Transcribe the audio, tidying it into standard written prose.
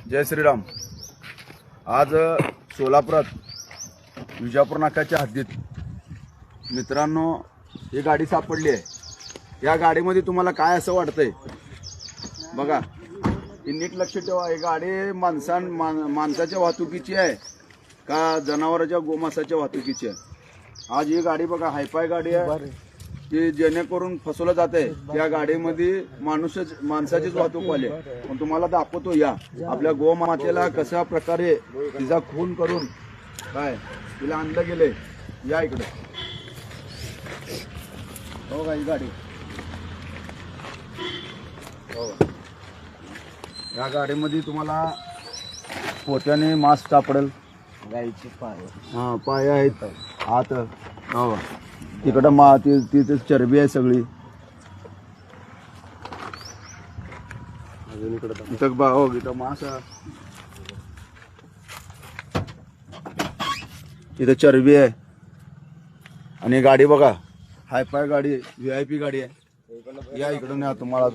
जय श्रीराम। आज सोलापुरात विजापूर नाक्याच्या हद्दीत मित्रांनो ही गाडी सापडली आहे। या गाडीमध्ये तुम्हाला काय असं वाटतंय बघा, नीट लक्ष ठेवा। ही गाडी माणसाच्या वाहतुकीची आहे का जनावरांच्या गोमांसाच्या वाहतुकीची आहे। आज ही गाडी बघा हायफाय गाडी आहे की जेणेकरून फसवलं जाते। त्या गाडीमध्ये माणसाचीच वाहतूक वाले पण तुम्हाला दाखवतो या आपल्या गोमातेला कशा प्रकारे तिचा खून करून काय तिला आणलं गेले। या इकडे हो का ही गाडी, हो या गाडीमध्ये तुम्हाला पोत्याने मांस सापडेल, गाईचे पाय, हा पाय आहेत, हात, हो तिकडं तिथे चरबी आहे सगळी। अजून इकडं हो इथं मांस, इथं चरबी आहे। आणि गाडी बघा हायफाय गाडी, VIP गाडी आहे। या इकडून तुम्हाला